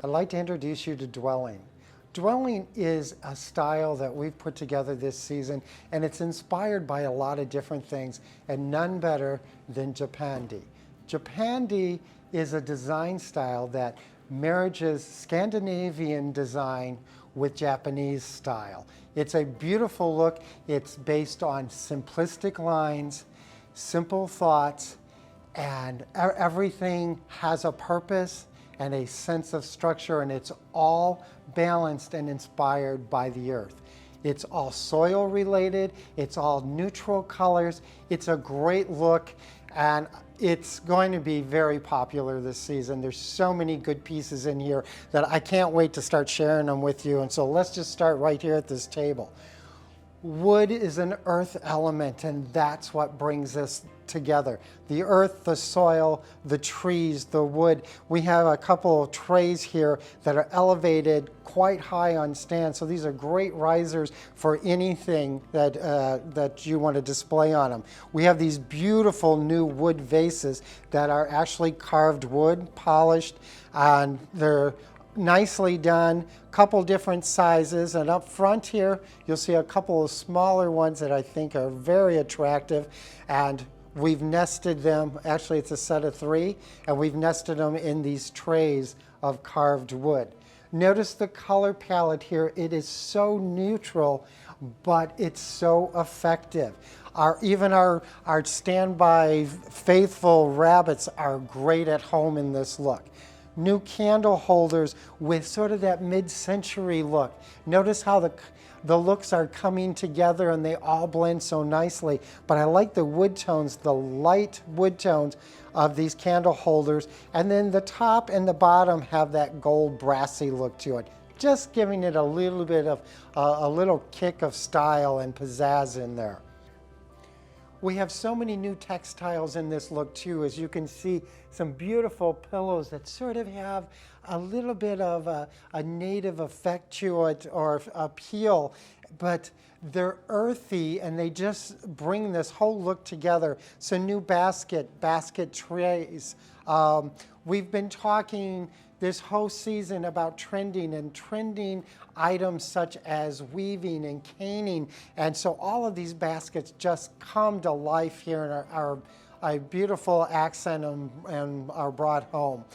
I'd like to introduce you to dwelling. Dwelling is a style that we've put together this season, and it's inspired by a lot of different things, and none better than Japandi. Japandi is a design style that marriages Scandinavian design with Japanese style. It's a beautiful look. It's based on simplistic lines, simple thoughts, and everything has a purpose and a sense of structure, and it's all balanced and inspired by the earth. It's all soil related, it's all neutral colors, it's a great look, and it's going to be very popular this season. There's so many good pieces in here that I can't wait to start sharing them with you, and so let's just start right here at this table. Wood is an earth element, and that's what brings us together. The earth, the soil, the trees, the wood. We have a couple of trays here that are elevated quite high on stands, so these are great risers for anything that you want to display on them. We have these beautiful new wood vases that are actually carved wood, polished, and they're nicely done, couple different sizes, and up front here you'll see a couple of smaller ones that I think are very attractive, and we've nested them. Actually, it's a set of 3, and we've nested them in these trays of carved wood. Notice the color palette here. It is so neutral, but it's so effective. Even our standby faithful rabbits are great at home in this look. New candle holders with sort of that mid-century look. Notice how the looks are coming together and they all blend so nicely. But I like the wood tones, the light wood tones of these candle holders. And then the top and the bottom have that gold brassy look to it, just giving it a little bit of a little kick of style and pizzazz in there. We have so many new textiles in this look too. As you can see, some beautiful pillows that sort of have a little bit of a native effect to it or appeal, but they're earthy and they just bring this whole look together. So new basket trays. We've been talking this whole season about trending items such as weaving and caning. And so all of these baskets just come to life here in our beautiful accent and our brought home.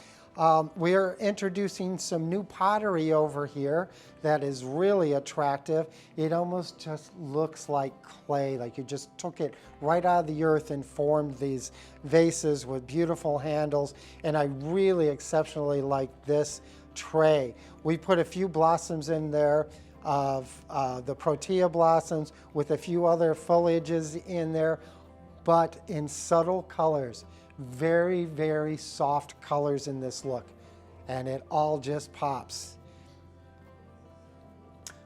We're introducing some new pottery over here that is really attractive. It almost just looks like clay, like you just took it right out of the earth and formed these vases with beautiful handles. And I really exceptionally like this tray. We put a few blossoms in there of the protea blossoms with a few other foliages in there, but in subtle colors. Very, very soft colors in this look, and it all just pops.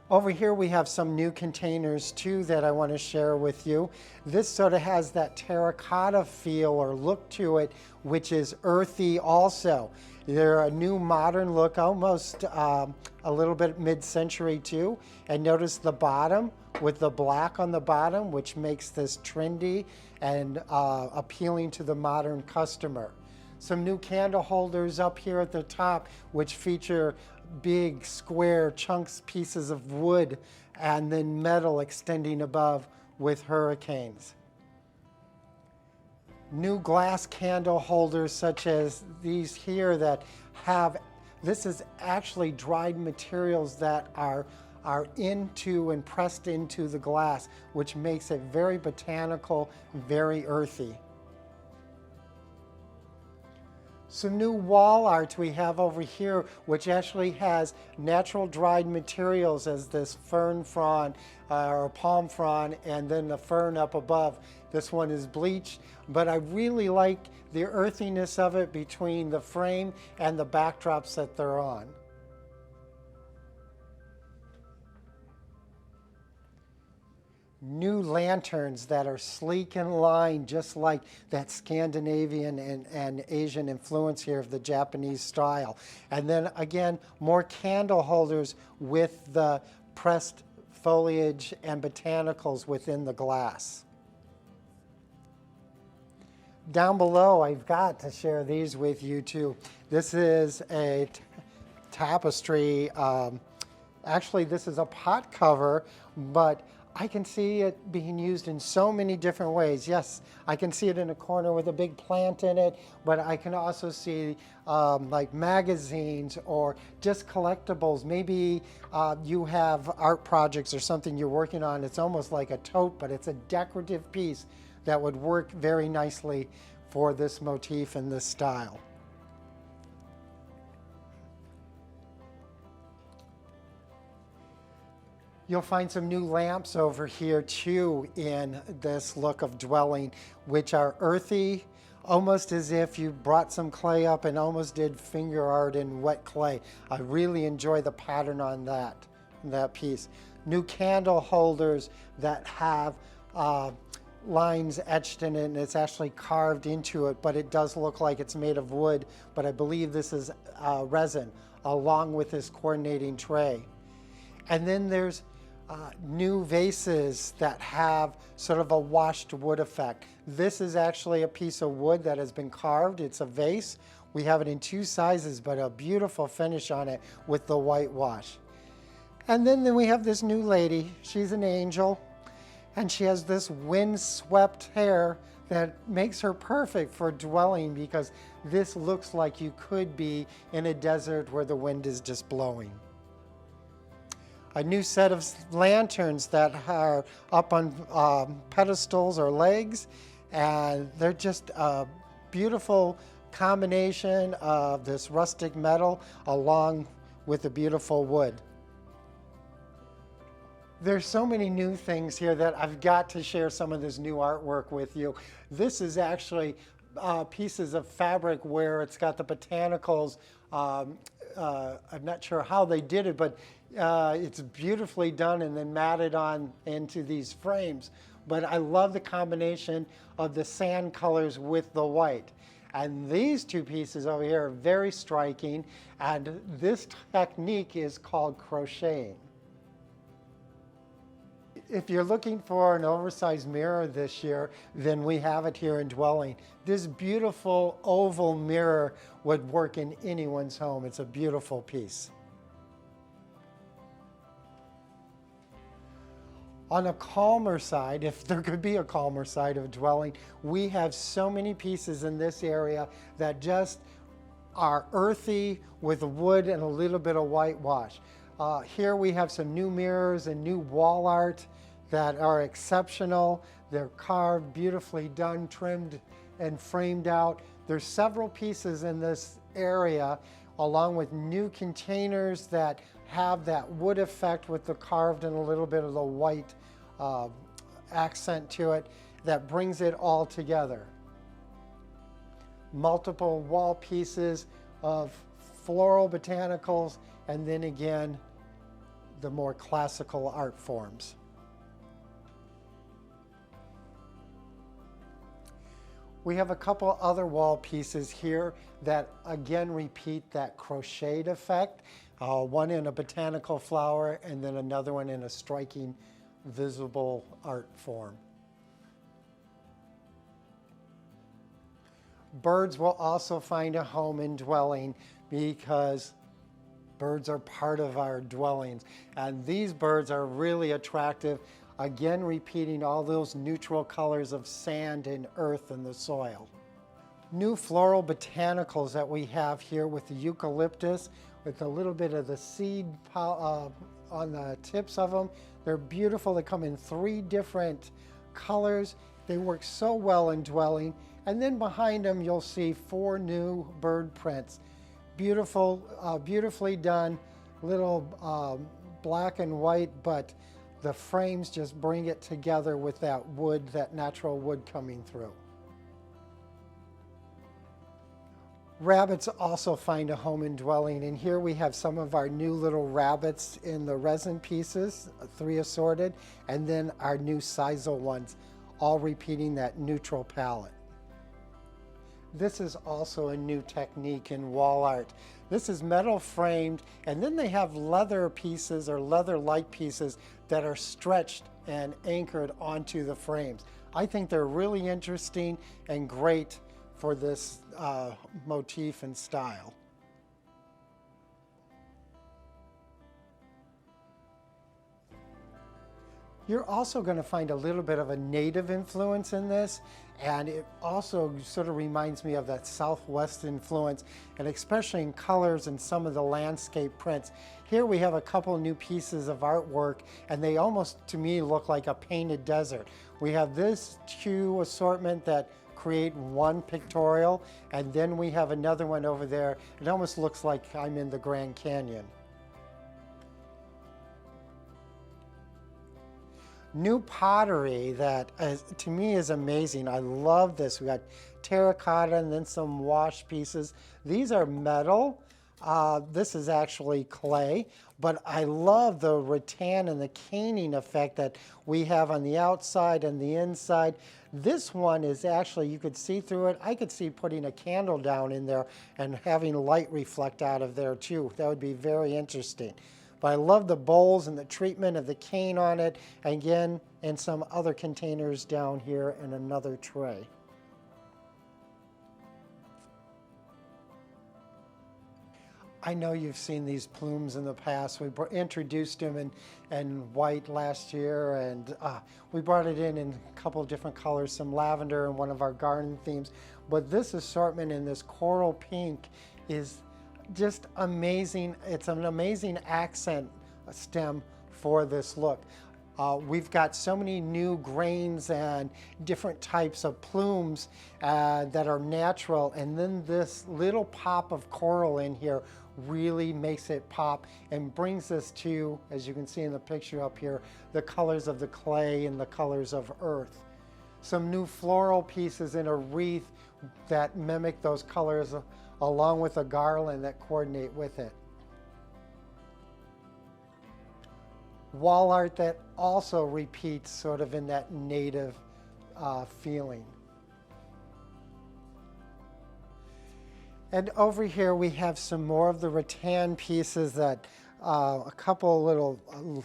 Over here we have some new containers too that I want to share with you. This sort of has that terracotta feel or look to it, which is earthy also. They're a new modern look, almost a little bit mid-century too. And notice the bottom with the black on the bottom, which makes this trendy and appealing to the modern customer. Some new candle holders up here at the top, which feature big square chunks, pieces of wood, and then metal extending above with hurricanes. New glass candle holders such as these here that have, this is actually dried materials that are into and pressed into the glass, which makes it very botanical, very earthy. Some new wall art we have over here, which actually has natural dried materials as this fern frond or palm frond, and then the fern up above. This one is bleached, but I really like the earthiness of it between the frame and the backdrops that they're on. New lanterns that are sleek and lined, just like that Scandinavian and Asian influence here of the Japanese style. And then again, more candle holders with the pressed foliage and botanicals within the glass. Down below, I've got to share these with you too. This is a tapestry. Actually, this is a pot cover, but I can see it being used in so many different ways. Yes, I can see it in a corner with a big plant in it, but I can also see like magazines or just collectibles. Maybe you have art projects or something you're working on. It's almost like a tote, but it's a decorative piece that would work very nicely for this motif and this style. You'll find some new lamps over here too in this look of dwelling, which are earthy, almost as if you brought some clay up and almost did finger art in wet clay. I really enjoy the pattern on that piece. New candle holders that have lines etched in it, and it's actually carved into it, but it does look like it's made of wood, but I believe this is resin, along with this coordinating tray. And then there's new vases that have sort of a washed wood effect. This is actually a piece of wood that has been carved. It's a vase. We have it in two sizes, but a beautiful finish on it with the whitewash. And then we have this new lady. She's an angel, and she has this wind-swept hair that makes her perfect for dwelling, because this looks like you could be in a desert where the wind is just blowing. A new set of lanterns that are up on pedestals or legs, and they're just a beautiful combination of this rustic metal along with the beautiful wood. There's so many new things here that I've got to share some of this new artwork with you. This is actually pieces of fabric where it's got the botanicals. I'm not sure how they did it, but it's beautifully done and then matted on into these frames. But I love the combination of the sand colors with the white. And these two pieces over here are very striking, and this technique is called crocheting. If you're looking for an oversized mirror this year, then we have it here in Dwelling. This beautiful oval mirror would work in anyone's home. It's a beautiful piece. On a calmer side, if there could be a calmer side of Dwelling, we have so many pieces in this area that just are earthy with wood and a little bit of whitewash. Here we have some new mirrors and new wall art that are exceptional. They're carved, beautifully done, trimmed, and framed out. There's several pieces in this area, along with new containers that have that wood effect with the carved and a little bit of the white accent to it that brings it all together. Multiple wall pieces of floral botanicals, and then again, the more classical art forms. We have a couple other wall pieces here that again repeat that crocheted effect. One in a botanical flower and then another one in a striking visible art form. Birds will also find a home in Dwelling because birds are part of our dwellings. And these birds are really attractive. Again, repeating all those neutral colors of sand and earth and the soil. New floral botanicals that we have here with the eucalyptus, with a little bit of the seed on the tips of them. They're beautiful. They come in 3 different colors. They work so well in Dwelling. And then behind them, you'll see 4 new bird prints. Beautiful, beautifully done, little black and white, but the frames just bring it together with that wood, that natural wood coming through. Rabbits also find a home in Dwelling, and here we have some of our new little rabbits in the resin pieces, 3 assorted, and then our new sisal ones, all repeating that neutral palette. This is also a new technique in wall art. This is metal framed, and then they have leather pieces or leather-like pieces that are stretched and anchored onto the frames. I think they're really interesting and great for this motif and style. You're also going to find a little bit of a native influence in this, and it also sort of reminds me of that Southwest influence, and especially in colors and some of the landscape prints. Here we have a couple new pieces of artwork, and they almost, to me, look like a painted desert. We have this hue assortment that create one pictorial, and then we have another one over there. It almost looks like I'm in the Grand Canyon. New pottery that to me is amazing. I love this. We got terracotta and then some wash pieces. These are metal. This is actually clay, but I love the rattan and the caning effect that we have on the outside and the inside. This one is actually, you could see through it. I could see putting a candle down in there and having light reflect out of there too. That would be very interesting. But I love the bowls and the treatment of the cane on it, again, and some other containers down here and another tray. I know you've seen these plumes in the past. We introduced them in white last year, and we brought it in a couple of different colors, some lavender and one of our garden themes. But this assortment in this coral pink is just amazing. It's an amazing accent stem for this look. We've got so many new grains and different types of plumes that are natural, and then this little pop of coral in here really makes it pop and brings us to, as you can see in the picture up here, the colors of the clay and the colors of earth. Some new floral pieces in a wreath that mimic those colors, along with a garland that coordinate with it. Wall art that also repeats sort of in that native feeling. And over here we have some more of the rattan pieces that a couple little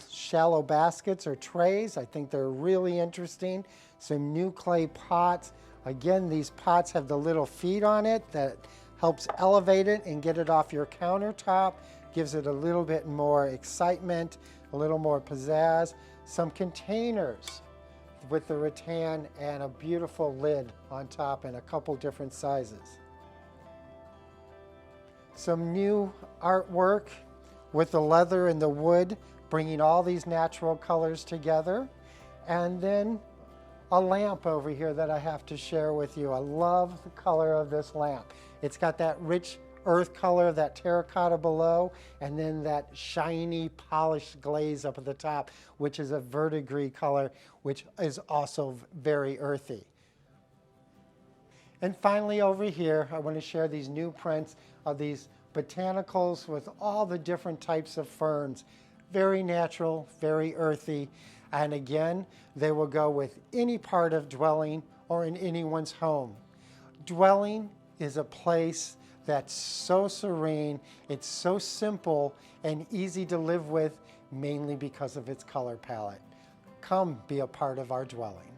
shallow baskets or trays. I think they're really interesting. Some new clay pots. Again, these pots have the little feet on it that helps elevate it and get it off your countertop, gives it a little bit more excitement, a little more pizzazz. Some containers with the rattan and a beautiful lid on top in a couple different sizes. Some new artwork with the leather and the wood, bringing all these natural colors together. And then a lamp over here that I have to share with you. I love the color of this lamp. It's got that rich earth color, that terracotta below, and then that shiny polished glaze up at the top, which is a verdigris color, which is also very earthy. And finally over here, I want to share these new prints of these botanicals with all the different types of ferns. Very natural, very earthy. And again, they will go with any part of dwelling or in anyone's home. Dwelling is a place that's so serene, it's so simple and easy to live with, mainly because of its color palette. Come be a part of our dwelling.